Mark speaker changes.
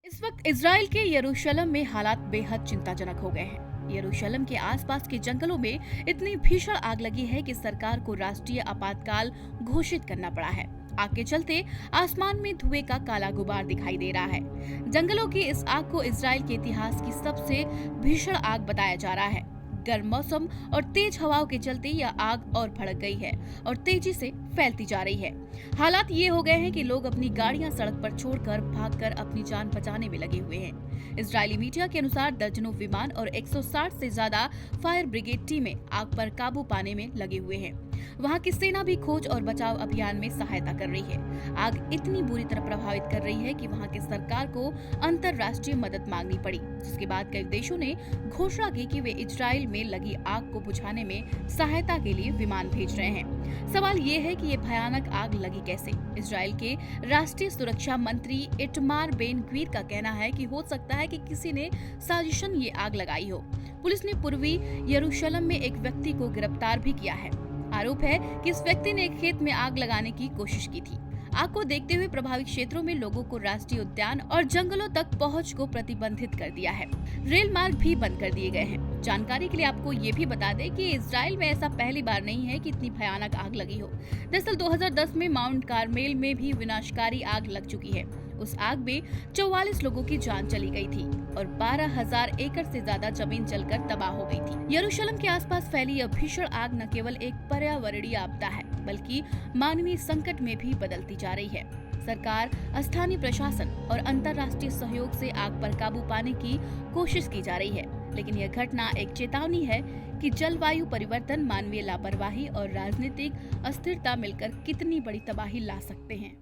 Speaker 1: इस वक्त इजराइल के यरूशलेम में हालात बेहद चिंताजनक हो गए हैं। यरूशलेम के आसपास के जंगलों में इतनी भीषण आग लगी है कि सरकार को राष्ट्रीय आपातकाल घोषित करना पड़ा है। आग के चलते आसमान में धुएं का काला गुबार दिखाई दे रहा है। जंगलों की इस आग को इजराइल के इतिहास की सबसे भीषण आग बताया जा रहा है। गर्म मौसम और तेज हवाओं के चलते यह आग और भड़क गई है और तेजी से फैलती जा रही है। हालात ये हो गए हैं कि लोग अपनी गाड़ियां सड़क पर छोड़कर भागकर अपनी जान बचाने में लगे हुए हैं। इजरायली मीडिया के अनुसार दर्जनों विमान और 160 से ज्यादा फायर ब्रिगेड टीमें आग पर काबू पाने में लगे हुए हैं। वहां की सेना भी खोज और बचाव अभियान में सहायता कर रही है। आग इतनी बुरी तरह प्रभावित कर रही है कि वहां की सरकार को अंतर्राष्ट्रीय मदद मांगनी पड़ी, जिसके बाद कई देशों ने घोषणा की कि वे इजराइल में लगी आग को बुझाने में सहायता के लिए विमान भेज रहे हैं। सवाल ये है कि ये भयानक आग लगी कैसे। इजराइल के राष्ट्रीय सुरक्षा मंत्री इटमार बेन ग्वीर का कहना है कि हो सकता है कि किसी ने साजिशन ये आग लगाई हो। पुलिस ने पूर्वी यरूशलेम में एक व्यक्ति को गिरफ्तार भी किया है। आरोप है कि इस व्यक्ति ने एक खेत में आग लगाने की कोशिश की थी। आग को देखते हुए प्रभावित क्षेत्रों में लोगों को राष्ट्रीय उद्यान और जंगलों तक पहुंच को प्रतिबंधित कर दिया है। रेल मार्ग भी बंद कर दिए गए हैं। जानकारी के लिए आपको ये भी बता दें कि इजराइल में ऐसा पहली बार नहीं है कि इतनी भयानक आग लगी हो। दरअसल 2010 में माउंट कार्मेल में भी विनाशकारी आग लग चुकी है। उस आग में 44 लोगों की जान चली गई थी और 12,000 एकड़ से ज्यादा जमीन जलकर तबाह हो गई थी। यरूशलेम के आसपास फैली यह भीषण आग न केवल एक पर्यावरणीय आपदा है, बल्कि मानवीय संकट में भी बदलती जा रही है। सरकार, स्थानीय प्रशासन और अंतर्राष्ट्रीय सहयोग से आग पर काबू पाने की कोशिश की जा रही है, लेकिन यह घटना एक चेतावनी है कि जलवायु परिवर्तन, मानवीय लापरवाही और राजनीतिक अस्थिरता मिलकर कितनी बड़ी तबाही ला सकते हैं।